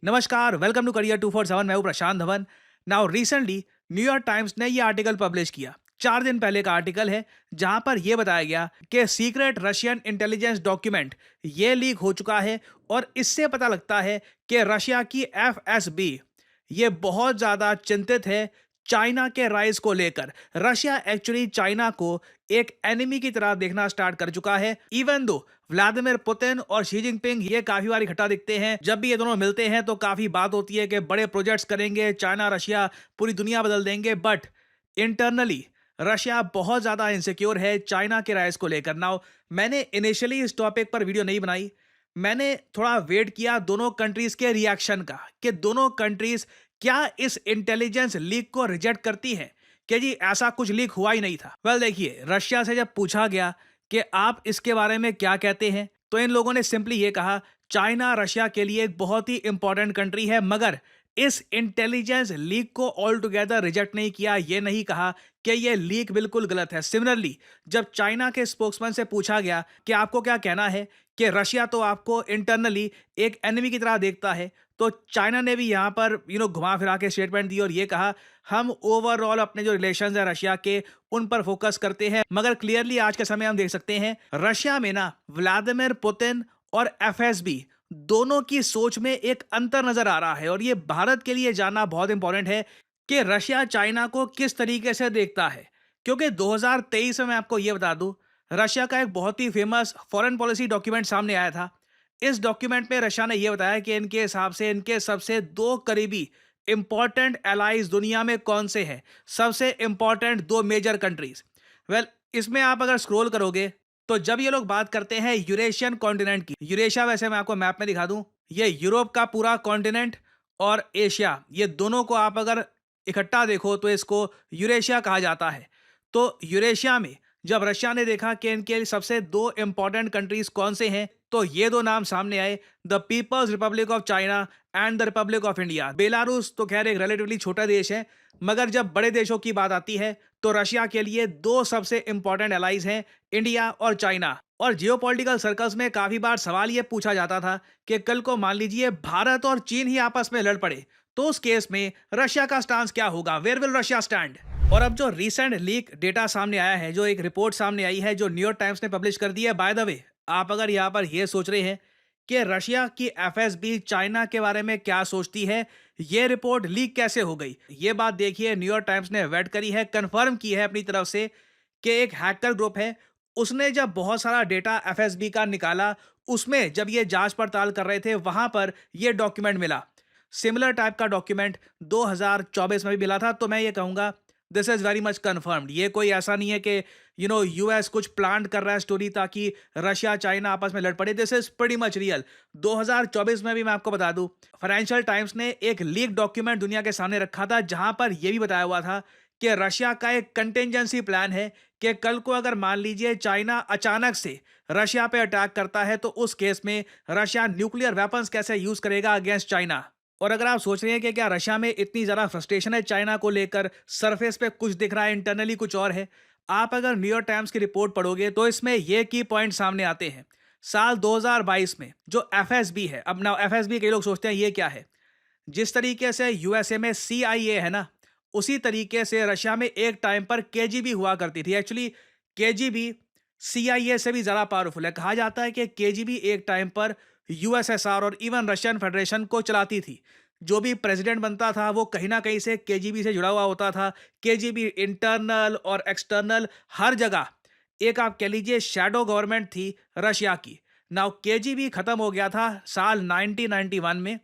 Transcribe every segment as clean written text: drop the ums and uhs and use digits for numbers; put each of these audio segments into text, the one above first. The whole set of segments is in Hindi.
नमस्कार, वेलकम टू करियर 247। मैं हूं Prashant Dhawan. Now recently New York Times ने ये आर्टिकल पब्लिश किया। 4 दिन पहले का आर्टिकल है, जहां पर यह बताया गया कि सीक्रेट रशियन इंटेलिजेंस डॉक्यूमेंट ये लीक हो चुका है। और इससे पता लगता है कि रशिया की एफएसबी ये बहुत ज्यादा चिंतित है चाइना के राइज को लेकर। रशिया एक्चुअली चाइना को एक एनिमी की तरह देखना स्टार्ट कर चुका है। इवन दो व्लादिमीर पुतिन और शी जिनपिंग ये काफी बार इकट्ठा दिखते हैं, जब भी ये दोनों मिलते हैं तो काफी बात होती है कि बड़े प्रोजेक्ट्स करेंगे, चाइना रशिया पूरी दुनिया बदल देंगे। बट इंटरनली रशिया बहुत ज्यादा इनसिक्योर है चाइना के राइज को लेकर। नाउ मैंने इनिशियली इस टॉपिक पर वीडियो नहीं बनाई। मैंने थोड़ा वेट किया दोनों कंट्रीज के रिएक्शन का, कि दोनों कंट्रीज क्या इस इंटेलिजेंस लीक को रिजेक्ट करती हैं कि जी ऐसा कुछ लीक हुआ ही नहीं था। वेल देखिए, रशिया से जब पूछा गया कि आप इसके बारे में क्या कहते हैं, तो इन लोगों ने सिंपली ये कहा चाइना रशिया के लिए एक बहुत ही इंपॉर्टेंट कंट्री है, मगर इस इंटेलिजेंस लीक को ऑल टुगेदर रिजेक्ट नहीं किया। ये नहीं कहा कि ये लीक बिल्कुल गलत है। सिमिलरली जब चाइना के स्पोक्समैन से पूछा गया कि आपको क्या कहना है कि रशिया तो आपको इंटरनली एक एनिमी की तरह देखता है, तो चाइना ने भी यहाँ पर घुमा फिरा के स्टेटमेंट दी और ये कहा हम ओवरऑल अपने जो रिलेशंस है रशिया के उन पर फोकस करते हैं। मगर क्लियरली आज के समय हम देख सकते हैं रशिया में ना व्लादिमीर पुतिन और एफएसबी दोनों की सोच में एक अंतर नजर आ रहा है। और ये भारत के लिए जानना बहुत इंपॉर्टेंट है कि रशिया चाइना को किस तरीके से देखता है। क्योंकि 2023 में मैं आपको ये बता दूं, रशिया का एक बहुत ही फेमस फॉरेन पॉलिसी डॉक्यूमेंट सामने आया था। इस डॉक्यूमेंट में रशिया ने यह बताया कि इनके हिसाब से इनके सबसे दो करीबी इंपॉर्टेंट एलाइज दुनिया में कौन से हैं, सबसे इंपॉर्टेंट दो मेजर कंट्रीज। वेल, इसमें आप अगर स्क्रॉल करोगे तो जब ये लोग बात करते हैं यूरेशियन कॉन्टिनेंट की, यूरेशिया वैसे मैं आपको मैप में दिखा दूं, ये यूरोप का पूरा कॉन्टिनेंट और एशिया, ये दोनों को आप अगर इकट्ठा देखो तो इसको यूरेशिया कहा जाता है। तो यूरेशिया में जब रशिया ने देखा कि इनके सबसे दो इंपॉर्टेंट कंट्रीज कौन से हैं, तो ये दो नाम सामने आए, the People's Republic of China and the Republic of India. Belarus तो खैर एक रिलेटिवली छोटा देश है, मगर जब बड़े देशों की बात आती है तो रशिया के लिए दो सबसे इंपॉर्टेंट एलाइज हैं, इंडिया और चाइना। और जियोपॉलिटिकल सर्कल्स में काफी बार सवाल यह पूछा जाता था कि कल को मान लीजिए भारत और चीन ही आपस में लड़ पड़े, तो उस केस में रशिया का स्टांस क्या होगा, वेयर विल रशिया स्टैंड। और अब जो रीसेंट लीक डेटा सामने आया है, जो एक रिपोर्ट सामने आई है जो न्यूयॉर्क टाइम्स ने पब्लिश कर दी है, बाय द वे आप अगर यहाँ पर यह सोच रहे हैं कि रशिया की एफएसबी चाइना के बारे में क्या सोचती है, यह रिपोर्ट लीक कैसे हो गई, ये बात देखिए न्यूयॉर्क टाइम्स ने वेट करी है, कंफर्म की है अपनी तरफ से कि एक हैकर ग्रुप है, उसने जब बहुत सारा डेटा एफएसबी का निकाला, उसमें जब ये जांच पड़ताल कर रहे थे वहां पर यह डॉक्यूमेंट मिला। सिमिलर टाइप का डॉक्यूमेंट 2024 में भी मिला था। तो मैं ये कहूंगा this is very much confirmed. ये कोई ऐसा नहीं है कि यूएस कुछ प्लान कर रहा है स्टोरी ताकि रशिया चाइना आपस में लड़ पड़े। This is pretty much real. 2024 में भी मैं आपको बता दूं, फाइनेंशियल टाइम्स ने एक लीक डॉक्यूमेंट दुनिया के सामने रखा था, जहां पर यह भी बताया हुआ था कि रशिया का एक कंटेंजेंसी प्लान है कि कल को अगर मान लीजिए चाइना अचानक से रशिया पे अटैक करता है, तो उस केस में रशिया न्यूक्लियर वेपन्स कैसे यूज करेगा अगेंस्ट चाइना। और अगर आप सोच रहे हैं कि क्या रशिया में इतनी ज्यादा फ्रस्ट्रेशन है चाइना को लेकर, सरफेस पे कुछ दिख रहा है, इंटरनली कुछ और है, आप अगर न्यूयॉर्क टाइम्स की रिपोर्ट पढ़ोगे तो इसमें ये की पॉइंट सामने आते हैं। साल 2022 में जो एफएसबी है, अब ना एफएसबी कई लोग सोचते हैं ये क्या है, जिस तरीके से यूएसए में सीआईए है ना, उसी तरीके से रशिया में एक टाइम पर केजीबी हुआ करती थी। एक्चुअली केजीबी सीआईए से भी ज्यादा पावरफुल है। कहा जाता है कि केजीबी एक टाइम पर यूएसएसआर और इवन रशियन फेडरेशन को चलाती थी। जो भी प्रेसिडेंट बनता था वो कहीं ना कहीं से केजीबी से जुड़ा हुआ होता था। केजीबी इंटरनल और एक्सटर्नल हर जगह एक आप कह लीजिए शैडो गवर्नमेंट थी रशिया की। नाउ केजीबी खत्म हो गया था साल 1991 में।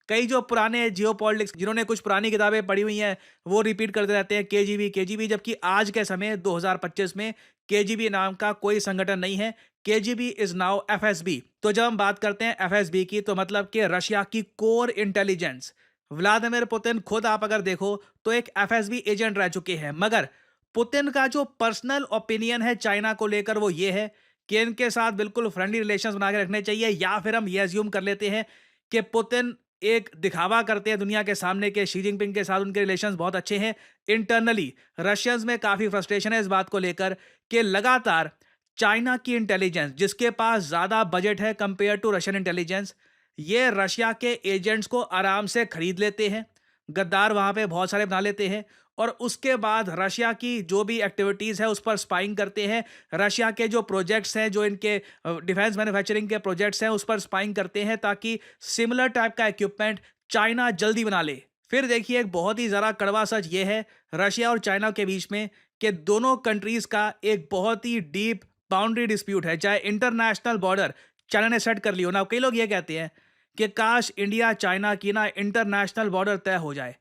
कई जो पुराने जियोपॉलिटिक्स जिन्होंने कुछ पुरानी किताबें पढ़ी हुई हैं वो रिपीट करते रहते हैं केजीबी केजीबी, जबकि आज के समय 2025 में केजीबी नाम का कोई संगठन नहीं है। KGB is now FSB. तो जब हम बात करते हैं एफएसबी की, तो मतलब कि रशिया की कोर इंटेलिजेंस, व्लादिमीर पुतिन खुद आप अगर देखो तो एक एफएसबी एजेंट रह चुके हैं। मगर पुतिन का जो पर्सनल ओपिनियन है चाइना को लेकर वो ये है कि इनके साथ बिल्कुल फ्रेंडली रिलेशंस बना के रखने चाहिए, या फिर हम ये अज्यूम कर लेते हैं कि पुतिन एक दिखावा करते हैं दुनिया के सामने के शी जिनपिंग के साथ उनके रिलेशंस बहुत अच्छे हैं। इंटरनली रशियंस में काफी फ्रस्ट्रेशन है इस बात को लेकर कि लगातार चाइना की इंटेलिजेंस, जिसके पास ज्यादा बजट है कंपेयर टू रशियन इंटेलिजेंस, ये रशिया के एजेंट्स को आराम से खरीद लेते हैं, गद्दार वहाँ पे बहुत सारे बना लेते हैं और उसके बाद रशिया की जो भी एक्टिविटीज़ है उस पर स्पाइंग करते हैं। रशिया के जो प्रोजेक्ट्स हैं, जो इनके डिफेंस मैन्युफैक्चरिंग के प्रोजेक्ट्स हैं, उस पर स्पाइंग करते हैं ताकि सिमिलर टाइप का इक्विपमेंट चाइना जल्दी बना ले। फिर देखिए एक बहुत ही ज़रा कड़वा सच ये है रशिया और चाइना के बीच में कि दोनों कंट्रीज़ का एक बहुत ही डीप बाउंड्री डिस्प्यूट है, चाहे इंटरनेशनल बॉर्डर चाइना ने सेट कर ली हो ना। कई लोग ये कहते हैं कि काश इंडिया चाइना की ना इंटरनेशनल बॉर्डर तय हो जाए।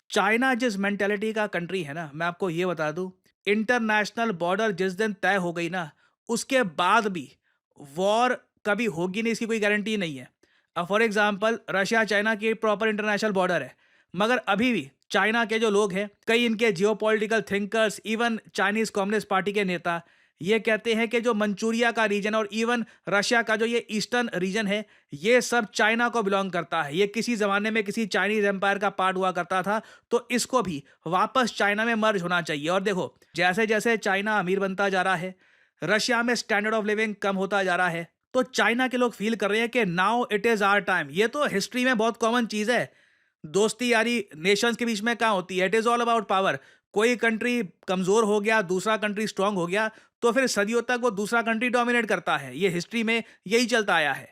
चाइना जिस मेंटेलिटी का कंट्री है ना, मैं आपको ये बता दूं, इंटरनेशनल बॉर्डर जिस दिन तय हो गई ना, उसके बाद भी वॉर कभी होगी नहीं, इसकी कोई गारंटी नहीं है। अब फॉर एग्जांपल रशिया चाइना की प्रॉपर इंटरनेशनल बॉर्डर है, मगर अभी भी चाइना के जो लोग हैं, कई इनके geopolitical thinkers, even Chinese communist party के नेता ये कहते हैं कि जो मंचूरिया का रीजन और इवन रशिया का जो ये ईस्टर्न रीजन है, ये सब चाइना को बिलोंग करता है। ये किसी ज़माने में किसी चाइनीज़ एम्पायर का पार्ट हुआ करता था, तो इसको भी वापस चाइना में मर्ज होना चाहिए। और देखो, जैसे-जैसे चाइना अमीर बनता जा रहा है, रशिया में स्टैंडर्ड ऑफ लिविंग कम होता जा रहा है, तो चाइना के लोग फ़ील कर रहे हैं कि now it is our time. ये तो हिस्ट्री में बहुत कॉमन चीज़ है। दोस्ती यारी नेशंस के बीच में कहाँ होती है? It is all about power. कोई कंट्री कमज़ोर हो गया, दूसरा कंट्री स्ट्रांग हो गया, तो फिर सदियों तक वो दूसरा कंट्री डोमिनेट करता है। ये हिस्ट्री में यही चलता आया है।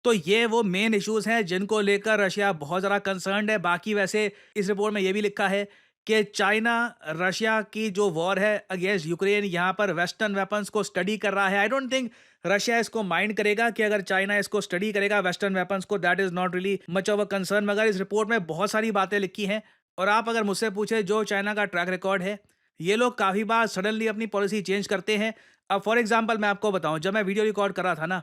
तो ये वो मेन इश्यूज़ हैं जिनको लेकर रशिया बहुत ज़्यादा कंसर्न्ड है। बाकी वैसे इस रिपोर्ट में ये भी लिखा है कि चाइना रशिया की जो वॉर है अगेंस्ट यूक्रेन, यहाँ पर वेस्टर्न वेपन्स को स्टडी कर रहा है। आई डोंट थिंक रशिया इसको माइंड करेगा कि अगर चाइना इसको स्टडी करेगा वेस्टर्न वेपन्स को, that is not really much of a concern. मगर इस रिपोर्ट में बहुत सारी बातें लिखी हैं और आप अगर मुझसे पूछे जो चाइना का ट्रैक रिकॉर्ड है, ये लोग काफ़ी बार सडनली अपनी पॉलिसी चेंज करते हैं। अब फॉर एग्जांपल मैं आपको बताऊं, जब मैं वीडियो रिकॉर्ड कर रहा था ना,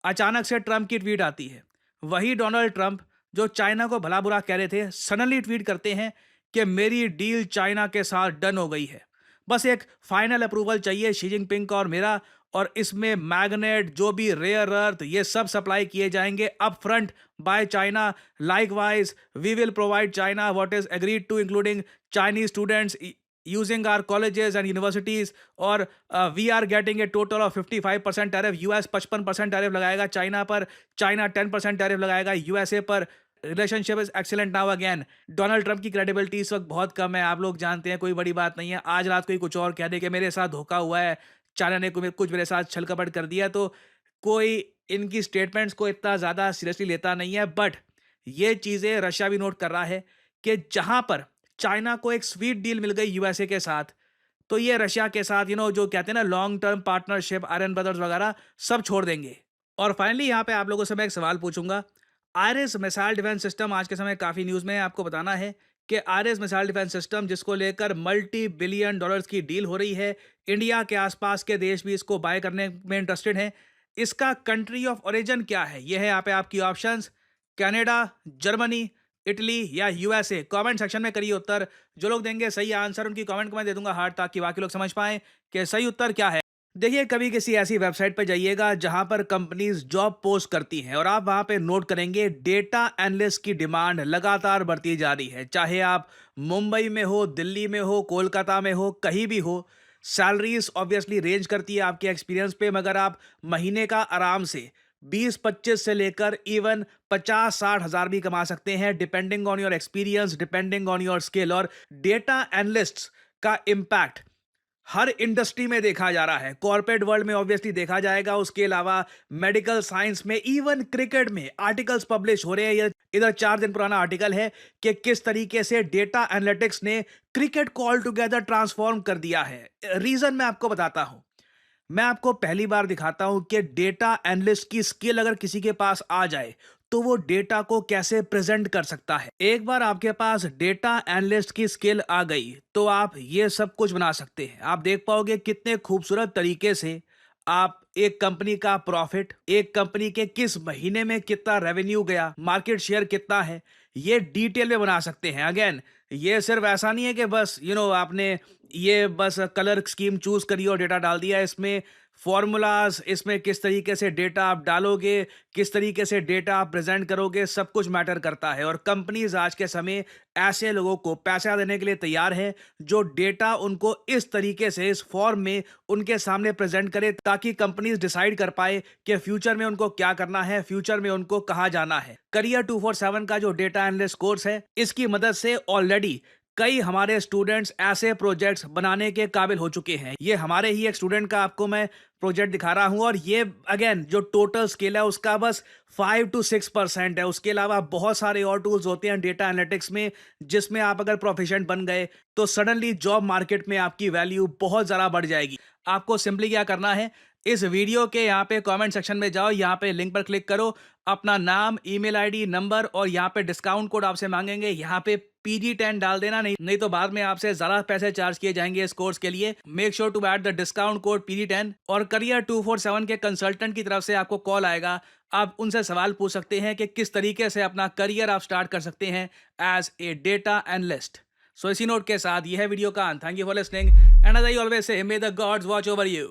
अचानक से ट्रम्प की ट्वीट आती है। वही डोनाल्ड ट्रम्प जो चाइना को भला बुरा कह रहे थे, सडनली ट्वीट करते हैं कि मेरी डील चाइना के साथ डन हो गई है। बस एक फाइनल अप्रूवल चाहिए शी जिनपिंग का और मेरा, और इसमें मैग्नेट, जो भी रेयर अर्थ, ये सब सप्लाई किए जाएंगे up front by China. Likewise we will provide China what is agreed to, including Chinese students using our colleges and universities, और we are getting a total of 55% tariff. US 55% tariff लगाएगा चाइना पर, चाइना 10% टैरिफ लगाएगा यूएसए पर। Relationship is excellent now again. Donald Trump की क्रेडिबिलिटी इस वक्त बहुत कम है, आप लोग जानते हैं, कोई बड़ी बात नहीं है। आज रात कोई कुछ और कह दे कि मेरे साथ धोखा हुआ है, चाइना ने कुछ मेरे साथ छल कपट कर दिया, तो कोई इनकी स्टेटमेंट्स को इतना ज़्यादा सीरियसली लेता नहीं है। बट ये चीज़ें रशिया भी नोट कर रहा है कि जहाँ पर चाइना को एक स्वीट डील मिल गई यूएसए के साथ, तो ये रशिया के साथ जो कहते हैं ना long term partnership, iron brothers वगैरह सब छोड़ देंगे। और फाइनली यहाँ पे आप लोगों से मैं एक सवाल पूछूंगा। आईरिस मिसाइल डिफेंस सिस्टम आज के समय काफ़ी न्यूज़ में है। आपको बताना है कि आईरिस मिसाइल डिफेंस सिस्टम, जिसको लेकर मल्टी बिलियन डॉलर्स की डील हो रही है, इंडिया के आसपास के देश भी इसको बाय करने में इंटरेस्टेड हैं। इसका कंट्री ऑफ ओरिजिन क्या है? ये है यहाँ पे आपकी ऑप्शंस, कनाडा, जर्मनी, इटली या यूएसए। कमेंट सेक्शन में करिए उत्तर। जो लोग देंगे सही आंसर उनकी कमेंट को मैं दे दूंगा हार्ट, ताकि बाकी लोग समझ पाएं कि सही उत्तर क्या है। देखिए, कभी किसी ऐसी वेबसाइट पर जाइएगा जहां पर कंपनीज जॉब पोस्ट करती हैं और आप वहां पे नोट करेंगे डेटा एनालिस्ट की डिमांड लगातार बढ़ती जा रही है। चाहे आप मुंबई में हो, दिल्ली में हो, कोलकाता में हो, कहीं भी हो, सैलरीज ऑब्वियसली रेंज करती है आपके एक्सपीरियंस पे, मगर आप महीने का आराम से 20-25 से लेकर इवन 50-60 हज़ार भी कमा सकते हैं, depending on your experience, depending on your skill. और डेटा एनालिस्ट्स का इम्पैक्ट हर इंडस्ट्री में देखा जा रहा है। कॉर्पोरेट वर्ल्ड में ऑब्वियसली देखा जाएगा, उसके अलावा मेडिकल साइंस में, इवन क्रिकेट में आर्टिकल्स पब्लिश हो रहे हैं। ये इधर 4 दिन पुराना आर्टिकल है कि किस तरीके से डेटा एनालिटिक्स ने क्रिकेट को ऑल टुगेदर ट्रांसफॉर्म कर दिया है। रीजन मैं आपको बताता हूं। मैं आपको पहली बार दिखाता हूं कि डेटा एनालिस्ट की स्किल अगर किसी के पास आ जाए तो वो डेटा को कैसे प्रेजेंट कर सकता है। एक बार आपके पास डेटा एनालिस्ट की स्किल आ गई तो आप ये सब कुछ बना सकते हैं। आप देख पाओगे कितने खूबसूरत तरीके से आप एक कंपनी का प्रॉफिट, एक कंपनी के किस महीने में कितना रेवेन्यू गया, मार्केट शेयर कितना है, ये डिटेल में बना सकते हैं। अगेन, ये सिर्फ ऐसा नहीं है कि बस आपने ये बस कलर स्कीम चूज करी और डेटा डाल दिया। इसमें फॉर्मूलाज, इसमें किस तरीके से डेटा आप डालोगे, किस तरीके से डेटा आप प्रेजेंट करोगे, सब कुछ मैटर करता है। और कंपनीज आज के समय ऐसे लोगों को पैसा देने के लिए तैयार है जो डेटा उनको इस तरीके से इस फॉर्म में उनके सामने प्रेजेंट करे, ताकि कंपनीज डिसाइड कर पाए कि फ्यूचर में उनको क्या करना है, फ्यूचर में उनको कहाँ जाना है। करियर 247 का जो डेटा एनालिस्ट कोर्स है, इसकी मदद से ऑलरेडी कई हमारे स्टूडेंट्स ऐसे प्रोजेक्ट्स बनाने के काबिल हो चुके हैं। ये हमारे ही एक स्टूडेंट का आपको मैं प्रोजेक्ट दिखा रहा हूं, और ये अगेन जो टोटल स्केल है उसका बस 5 to 6% है। उसके अलावा बहुत सारे और टूल्स होते हैं डेटा एनालिटिक्स में, जिसमें आप अगर प्रोफिशिएंट बन गए तो सडनली जॉब मार्केट में आपकी वैल्यू बहुत ज़्यादा बढ़ जाएगी। आपको सिंपली क्या करना है, इस वीडियो के यहाँ पे कमेंट सेक्शन में जाओ, यहाँ पे लिंक पर क्लिक करो, अपना नाम, ईमेल आईडी, नंबर और यहाँ पे डिस्काउंट कोड आपसे मांगेंगे, यहाँ पे PG10 डाल देना, नहीं तो बाद में आपसे ज़्यादा पैसे चार्ज किए जाएंगे इस कोर्स के लिए। Make sure to add the discount code PG10। और करियर 247 के कंसल्टेंट की तरफ से आपको कॉल आएगा, आप उनसे सवाल पूछ सकते हैं कि किस तरीके से अपना करियर आप स्टार्ट कर सकते हैं as a data analyst. So इसी नोट के साथ यह है वीडियो का अंत। Thank you for listening and as I always say, may the gods watch over you.